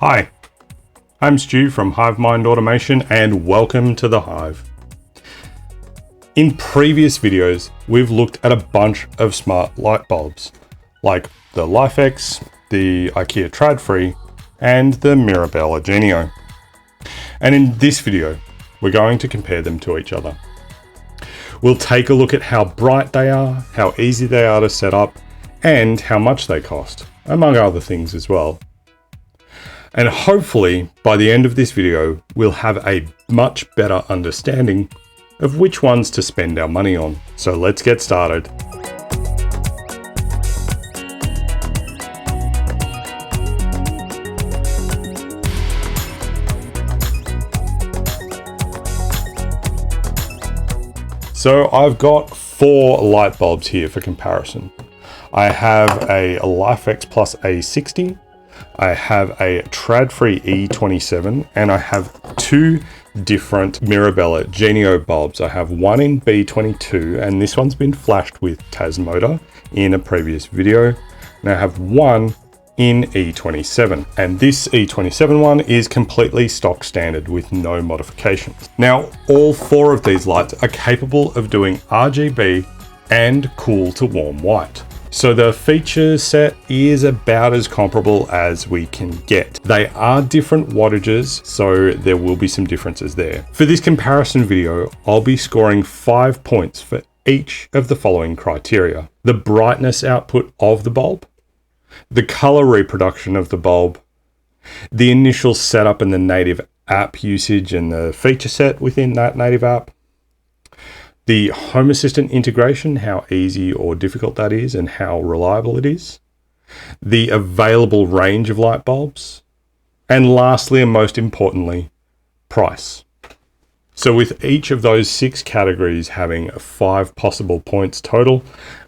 Hi, I'm Stu from HiveMind Automation and welcome to the Hive. In previous videos, we've looked at a bunch of smart light bulbs, like the LifeX, the IKEA Trad-Free, and the Mirabella Genio. And in this video, we're going to compare them to each other. We'll take a look at how bright they are, how easy they are to set up, and how much they cost, among other things as well. And hopefully, by the end of this video, we'll have a much better understanding of which ones to spend our money on. So let's get started. So I've got 4 light bulbs here for comparison. I have a LifeX Plus A60, I have a Trad-Free E27, and I have 2 different Mirabella Genio bulbs. I have one in B22, and this one's been flashed with Tasmota in a previous video, and I have one in E27, and this E27 one is completely stock standard with no modifications. Now, all 4 of these lights are capable of doing RGB and cool to warm white. So the feature set is about as comparable as we can get. They are different wattages, so there will be some differences there. For this comparison video, I'll be scoring 5 points for each of the following criteria: the brightness output of the bulb, the color reproduction of the bulb, the initial setup and the native app usage and the feature set within that native app, the Home Assistant integration, how easy or difficult that is and how reliable it is, the available range of light bulbs, and lastly and most importantly, price. So with each of those 6 categories having 5 possible points total,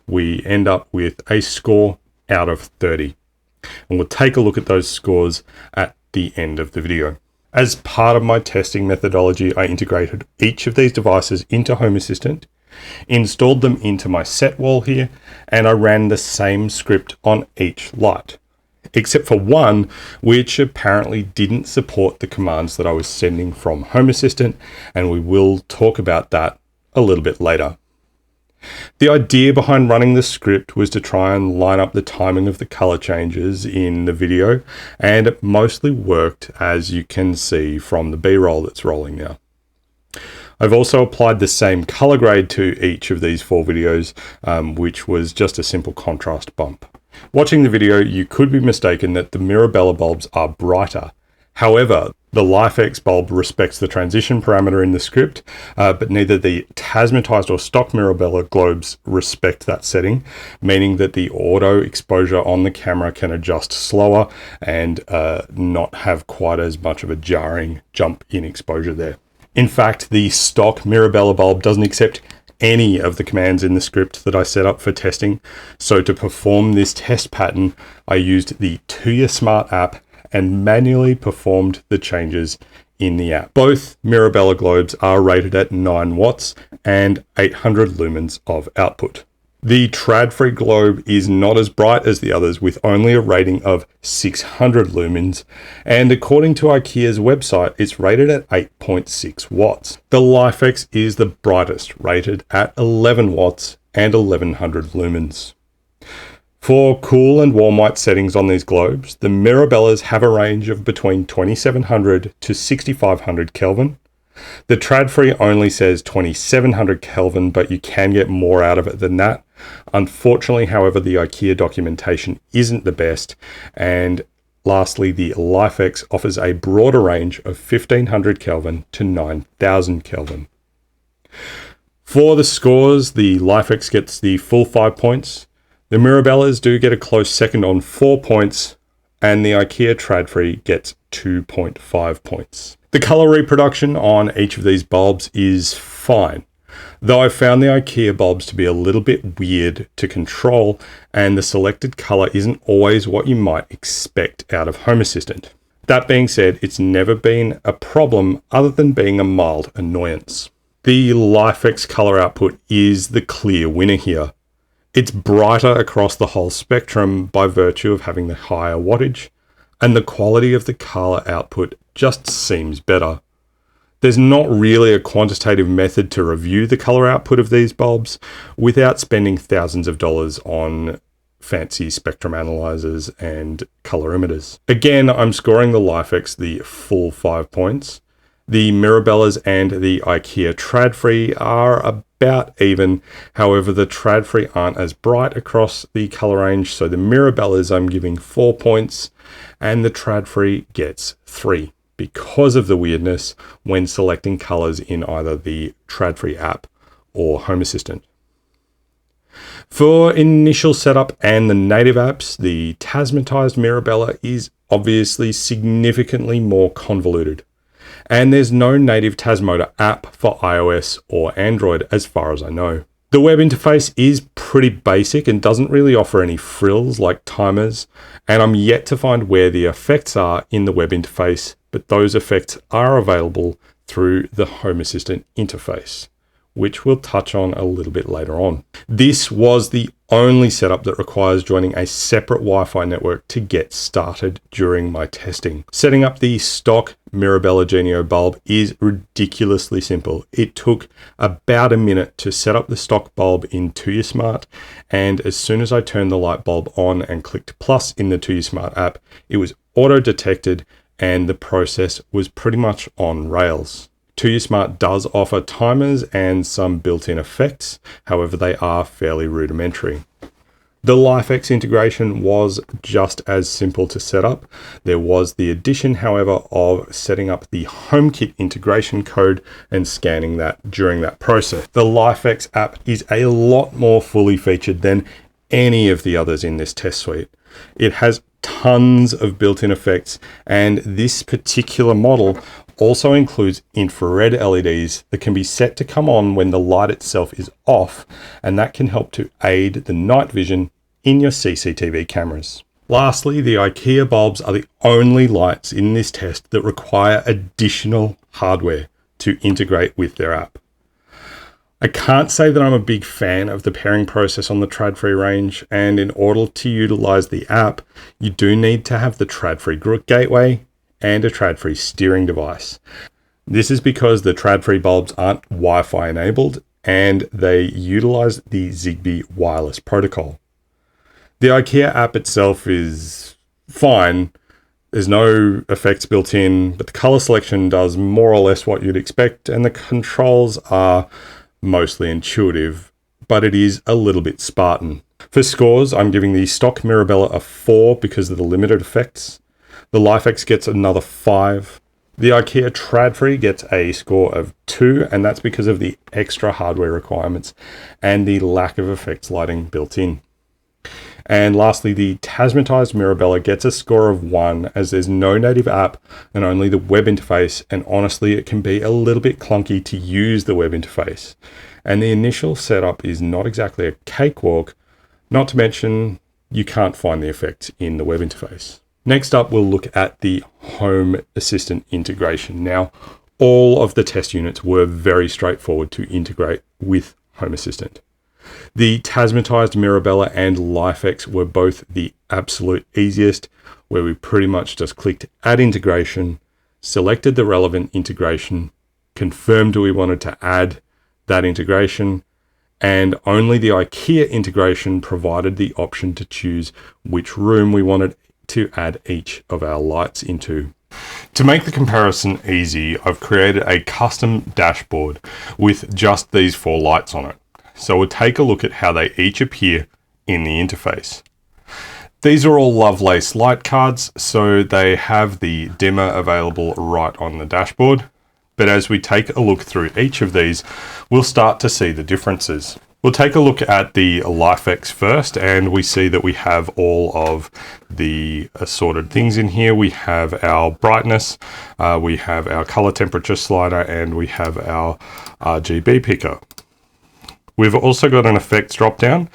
we end up with a score out of 30. And we'll take a look at those scores at the end of the video. As part of my testing methodology, I integrated each of these devices into Home Assistant, installed them into my set wall here, and I ran the same script on each light, except for one which apparently didn't support the commands that I was sending from Home Assistant, and we will talk about that a little bit later. The idea behind running the script was to try and line up the timing of the color changes in the video, and it mostly worked, as you can see from the B-roll that's rolling now. I've also applied the same color grade to each of these 4 videos, which was just a simple contrast bump. Watching the video, you could be mistaken that the Mirabella bulbs are brighter. However, the LifeX bulb respects the transition parameter in the script, but neither the Tasmotized or stock Mirabella globes respect that setting, meaning that the auto exposure on the camera can adjust slower and not have quite as much of a jarring jump in exposure there. In fact, the stock Mirabella bulb doesn't accept any of the commands in the script that I set up for testing. So to perform this test pattern, I used the Tuya Smart app and manually performed the changes in the app. Both Mirabella globes are rated at 9 watts and 800 lumens of output. The Trad-Free globe is not as bright as the others, with only a rating of 600 lumens, and according to IKEA's website, it's rated at 8.6 watts. The LifeX is the brightest, rated at 11 watts and 1100 lumens. For cool and warm white settings on these globes, the Mirabellas have a range of between 2700 to 6500 Kelvin. The Trad-Free only says 2700 Kelvin, but you can get more out of it than that. Unfortunately, however, the IKEA documentation isn't the best. And lastly, the LifeX offers a broader range of 1500 Kelvin to 9000 Kelvin. For the scores, the LifeX gets the full 5 points. The Mirabellas do get a close second on 4 points, and the IKEA Trad-Free gets 2.5 points. The color reproduction on each of these bulbs is fine, though I found the IKEA bulbs to be a little bit weird to control, and the selected color isn't always what you might expect out of Home Assistant. That being said, it's never been a problem other than being a mild annoyance. The LifeX color output is the clear winner here. It's brighter across the whole spectrum by virtue of having the higher wattage, and the quality of the color output just seems better. There's not really a quantitative method to review the color output of these bulbs without spending thousands of dollars on fancy spectrum analyzers and colorimeters. Again, I'm scoring the LIFX the full 5 points. The Mirabellas and the IKEA Trad-Free are about even. However, the Trad-Free aren't as bright across the color range, so the Mirabellas I'm giving 4 points and the Trad-Free gets 3 because of the weirdness when selecting colors in either the Trad-Free app or Home Assistant. For initial setup and the native apps, the Tasmotized Mirabella is obviously significantly more convoluted. And there's no native Tasmota app for iOS or Android as far as I know. The web interface is pretty basic and doesn't really offer any frills like timers, and I'm yet to find where the effects are in the web interface, but those effects are available through the Home Assistant interface, which we'll touch on a little bit later on. This was the only setup that requires joining a separate Wi-Fi network to get started during my testing. Setting up the stock Mirabella Genio bulb is ridiculously simple. It took about a minute to set up the stock bulb in Tuya Smart, and as soon as I turned the light bulb on and clicked plus in the Tuya Smart app, it was auto-detected and the process was pretty much on rails. Tuya Smart does offer timers and some built-in effects, however they are fairly rudimentary. The LIFX integration was just as simple to set up. There was the addition, however, of setting up the HomeKit integration code and scanning that during that process. The LIFX app is a lot more fully featured than any of the others in this test suite. It has tons of built-in effects, and this particular model also includes infrared LEDs that can be set to come on when the light itself is off, and that can help to aid the night vision in your CCTV cameras. Lastly, the IKEA bulbs are the only lights in this test that require additional hardware to integrate with their app. I can't say that I'm a big fan of the pairing process on the Trad-Free range, and in order to utilize the app, you do need to have the Trad-Free gateway and a Trad-Free steering device. This is because the Trad-Free bulbs aren't Wi-Fi enabled and they utilize the Zigbee wireless protocol. The IKEA app itself is fine. There's no effects built in, but the color selection does more or less what you'd expect, and the controls are mostly intuitive, but it is a little bit Spartan. For scores, I'm giving the stock Mirabella a 4 because of the limited effects. The LIFX gets another 5. The IKEA Trad-Free gets a score of 2, and that's because of the extra hardware requirements and the lack of effects lighting built in. And lastly, the Tasmotized Mirabella gets a score of 1 as there's no native app and only the web interface, and honestly it can be a little bit clunky to use the web interface. And the initial setup is not exactly a cakewalk, not to mention you can't find the effects in the web interface. Next up, we'll look at the Home Assistant integration. Now, all of the test units were very straightforward to integrate with Home Assistant. The Tasmotized Mirabella and LIFX were both the absolute easiest, where we pretty much just clicked Add Integration, selected the relevant integration, confirmed we wanted to add that integration, and only the IKEA integration provided the option to choose which room we wanted to add each of our lights into. To make the comparison easy, I've created a custom dashboard with just these 4 lights on it. So we'll take a look at how they each appear in the interface. These are all Lovelace light cards, so they have the dimmer available right on the dashboard. But as we take a look through each of these, we'll start to see the differences. We'll take a look at the LIFX first, and we see that we have all of the assorted things in here. We have our brightness, we have our color temperature slider, and we have our RGB picker. We've also got an effects drop down.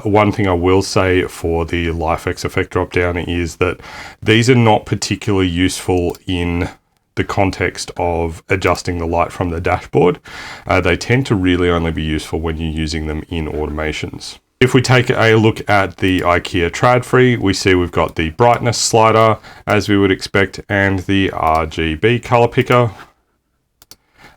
One thing I will say for the LIFX effect drop down is that these are not particularly useful in the context of adjusting the light from the dashboard. They tend to really only be useful when you're using them in automations. If we take a look at the IKEA trad-free, we see we've got the brightness slider, as we would expect, and the RGB color picker.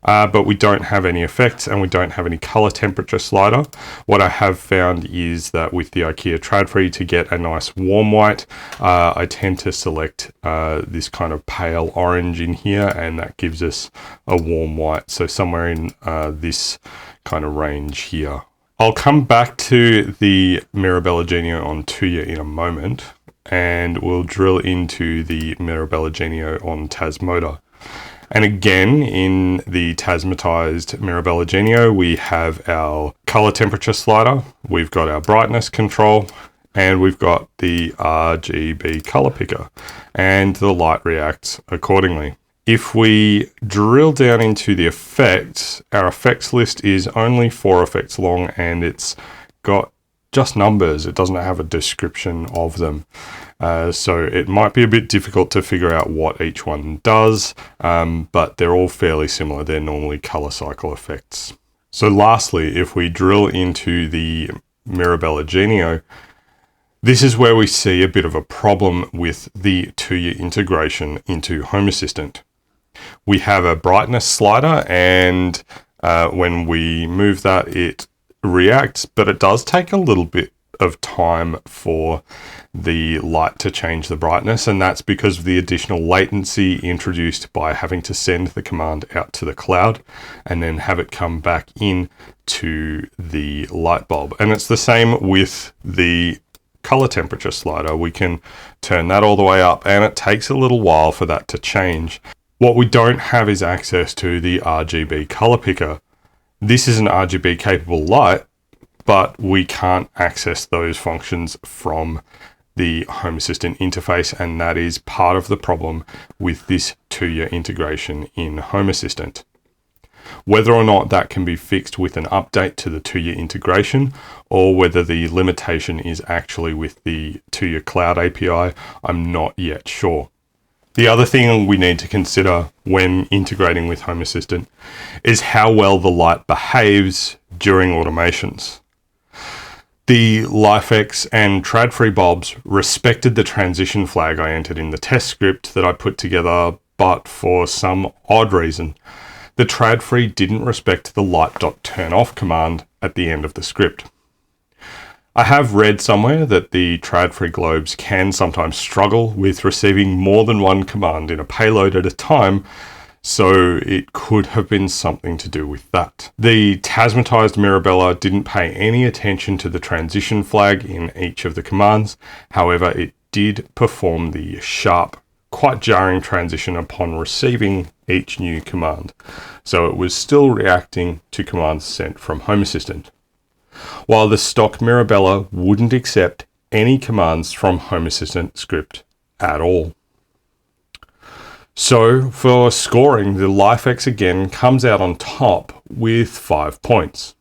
But we don't have any effects and we don't have any color temperature slider. What I have found is that with the IKEA trad-free, to get a nice warm white, I tend to select this kind of pale orange in here, and that gives us a warm white. So somewhere in this kind of range here. I'll come back to the Mirabella Genio on Tuya in a moment, and we'll drill into the Mirabella Genio on Tasmota. And again, in the Tasmotized Mirabella Genio, we have our color temperature slider, we've got our brightness control, and we've got the RGB color picker, and the light reacts accordingly. If we drill down into the effects, our effects list is only 4 effects long, and it's got just numbers. It doesn't have a description of them. So it might be a bit difficult to figure out what each one does, but they're all fairly similar. They're normally color cycle effects. So lastly, if we drill into the Mirabella Genio, this is where we see a bit of a problem with the Tuya integration into Home Assistant. We have a brightness slider, and when we move that, it reacts, but it does take a little bit of time for the light to change the brightness, and that's because of the additional latency introduced by having to send the command out to the cloud and then have it come back in to the light bulb. And it's the same with the color temperature slider. We can turn that all the way up, and it takes a little while for that to change. What we don't have is access to the RGB color picker. This is an RGB capable light, but we can't access those functions from the Home Assistant interface, and that is part of the problem with this Tuya integration in Home Assistant. Whether or not that can be fixed with an update to the Tuya integration, or whether the limitation is actually with the Tuya Cloud API, I'm not yet sure. The other thing we need to consider when integrating with Home Assistant is how well the light behaves during automations. The LifeX and trad-free bulbs respected the transition flag I entered in the test script that I put together, but for some odd reason, the trad-free didn't respect the light.turnoff command at the end of the script. I have read somewhere that the trad-free globes can sometimes struggle with receiving more than one command in a payload at a time, so it could have been something to do with that. The Tasmotized Mirabella didn't pay any attention to the transition flag in each of the commands. However, it did perform the sharp, quite jarring transition upon receiving each new command. So it was still reacting to commands sent from Home Assistant, while the stock Mirabella wouldn't accept any commands from Home Assistant script at all. So for scoring, the LifeX again comes out on top with 5 points.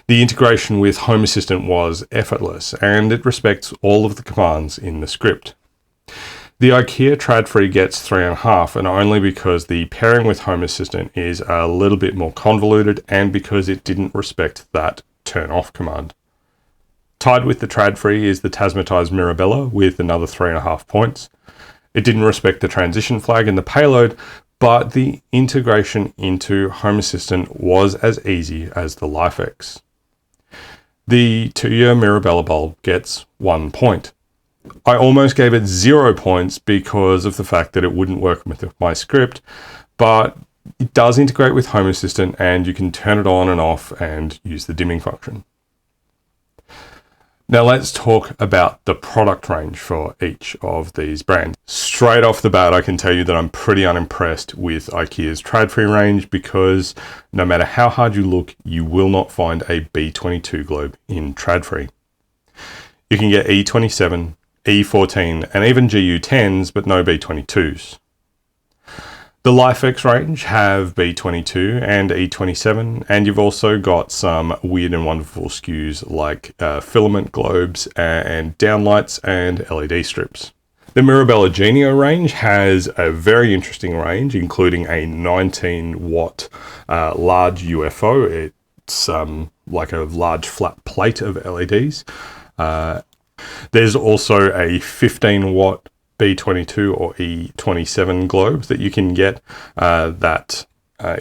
The integration with Home Assistant was effortless, and it respects all of the commands in the script. The IKEA trad-free gets 3.5, and only because the pairing with Home Assistant is a little bit more convoluted, and because it didn't respect that turn off command. Tied with the trad-free is the Tasmotized Mirabella with another 3.5 points. It didn't respect the transition flag in the payload, but the integration into Home Assistant was as easy as the LifeX. The Tuya Mirabella bulb gets 1 point. I almost gave it 0 points because of the fact that it wouldn't work with my script, but it does integrate with Home Assistant, and you can turn it on and off and use the dimming function. Now let's talk about the product range for each of these brands. Straight off the bat, I can tell you that I'm pretty unimpressed with IKEA's trad-free range, because no matter how hard you look, you will not find a B22 globe in trad-free. You can get E27, E14, and even GU10s, but no B22s. The LifeX range have B22 and E27, and you've also got some weird and wonderful SKUs like filament globes and downlights and LED strips. The Mirabella Genio range has a very interesting range, including a 19 watt large UFO. It it's like a large flat plate of LEDs. There's also a 15 watt B22 or E27 globe that you can get that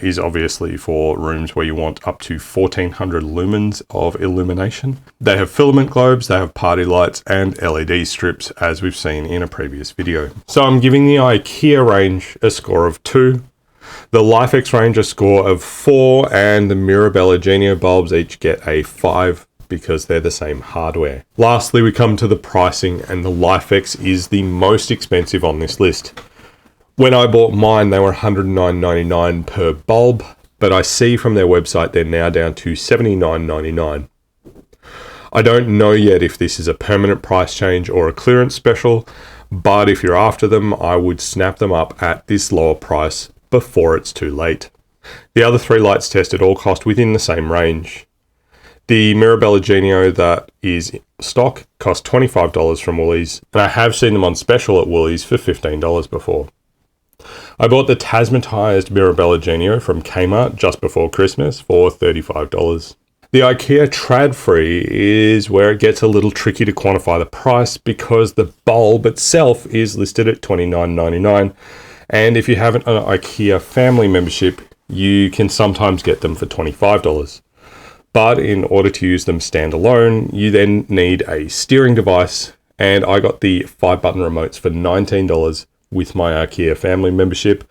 is obviously for rooms where you want up to 1400 lumens of illumination. They have filament globes, they have party lights and LED strips, as we've seen in a previous video. So I'm giving the IKEA range a score of 2, the LifeX range a score of 4, and the Mirabella Genio bulbs each get a 5 because they're the same hardware. Lastly, we come to the pricing, and the LifeX is the most expensive on this list. When I bought mine, they were $109.99 per bulb, but I see from their website they're now down to $79.99. I don't know yet if this is a permanent price change or a clearance special, but if you're after them, I would snap them up at this lower price before it's too late. The other 3 lights tested all cost within the same range. The Mirabella Genio that is stock cost $25 from Woolies, and I have seen them on special at Woolies for $15 before. I bought the Tasmotized Mirabella Genio from Kmart just before Christmas for $35. The IKEA Trad-Free is where it gets a little tricky to quantify the price because the bulb itself is listed at $29.99, and if you have an IKEA family membership, you can sometimes get them for $25. But in order to use them standalone, you then need a steering device, and I got the 5-button remotes for $19 with my IKEA family membership,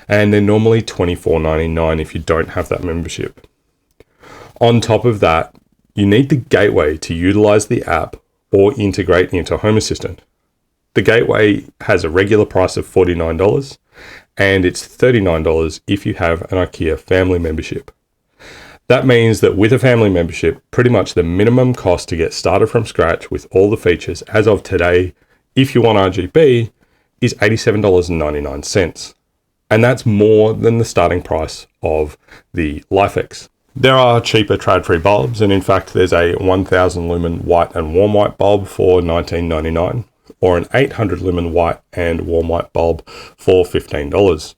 and they're normally $24.99 if you don't have that membership. On top of that, you need the gateway to utilize the app or integrate into Home Assistant. The gateway has a regular price of $49, and it's $39 if you have an IKEA family membership. That means that with a family membership, pretty much the minimum cost to get started from scratch with all the features as of today, if you want RGB, is $87.99. And that's more than the starting price of the LifeX. There are cheaper trad-free bulbs, and in fact there's a 1000 lumen white and warm white bulb for $19.99, or an 800 lumen white and warm white bulb for $15.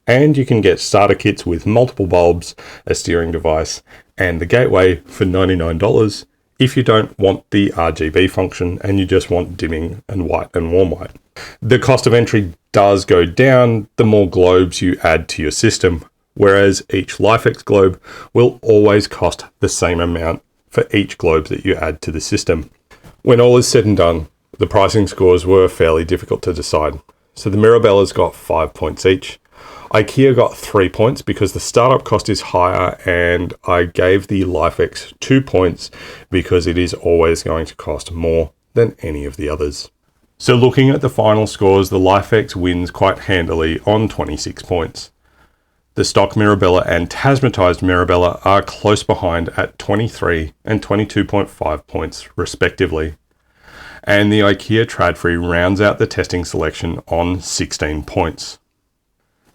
And you can get starter kits with multiple bulbs, a steering device, and the gateway for $99 if you don't want the RGB function and you just want dimming and white and warm white. The cost of entry does go down the more globes you add to your system, whereas each LifeX globe will always cost the same amount for each globe that you add to the system. When all is said and done, the pricing scores were fairly difficult to decide. So the Mirabella's got 5 points each. IKEA got 3 points because the startup cost is higher, and I gave the LifeX 2 points because it is always going to cost more than any of the others. So looking at the final scores, the LifeX wins quite handily on 26 points. The stock Mirabella and Tasmotized Mirabella are close behind at 23 and 22.5 points respectively. And the IKEA Trad-Free rounds out the testing selection on 16 points.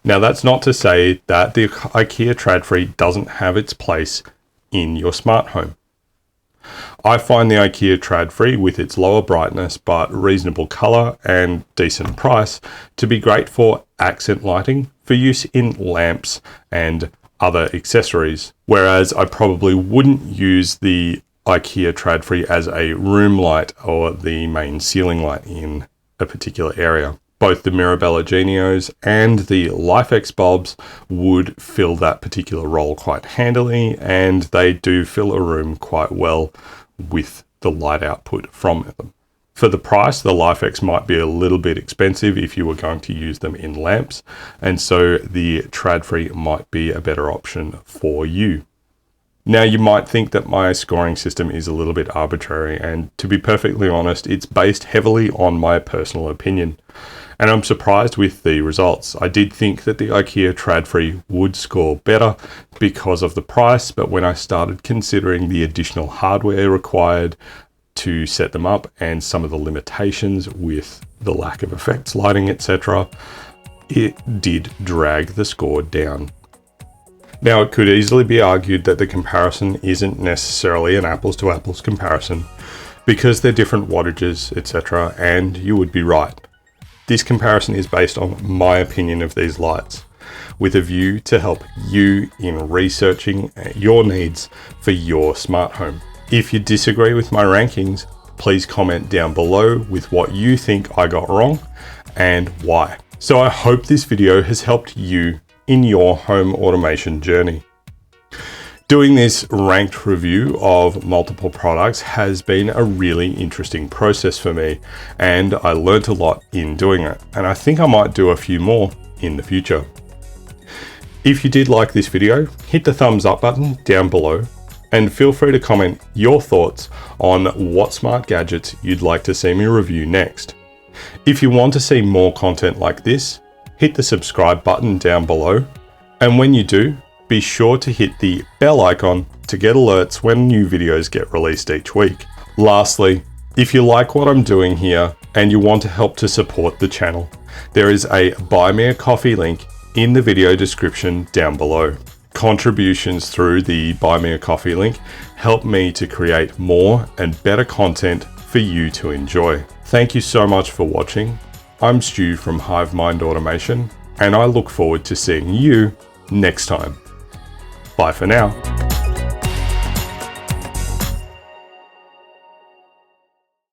Now that's not to say that the IKEA Trad-Free doesn't have its place in your smart home. I find the IKEA Trad-Free, with its lower brightness but reasonable colour and decent price, to be great for accent lighting for use in lamps and other accessories, whereas I probably wouldn't use the IKEA Trad-Free as a room light or the main ceiling light in a particular area. Both the Mirabella Genios and the LifeX bulbs would fill that particular role quite handily, and they do fill a room quite well with the light output from them. For the price, the LifeX might be a little bit expensive if you were going to use them in lamps, and so the Trad-Free might be a better option for you. Now, you might think that my scoring system is a little bit arbitrary, and to be perfectly honest, it's based heavily on my personal opinion. And I'm surprised with the results. I did think that the IKEA Trad-Free would score better because of the price, but when I started considering the additional hardware required to set them up and some of the limitations with the lack of effects lighting, etc., it did drag the score down. Now, it could easily be argued that the comparison isn't necessarily an apples to apples comparison because they're different wattages, etc., and you would be right. This comparison is based on my opinion of these lights. with a view to help you in researching your needs for your smart home. If you disagree with my rankings, please comment down below with what you think I got wrong and why. So I hope this video has helped you in your home automation journey. Doing this ranked review of multiple products has been a really interesting process for me, and I learned a lot in doing it, and I think I might do a few more in the future. If you did like this video, hit the thumbs up button down below, and feel free to comment your thoughts on what smart gadgets you'd like to see me review next. If you want to see more content like this, hit the subscribe button down below, and when you do, be sure to hit the bell icon to get alerts when new videos get released each week. Lastly, if you like what I'm doing here and you want to help to support the channel, there is a Buy Me a Coffee link in the video description down below. Contributions through the Buy Me a Coffee link help me to create more and better content for you to enjoy. Thank you so much for watching. I'm Stu from Hive Mind Automation, and I look forward to seeing you next time. Bye for now.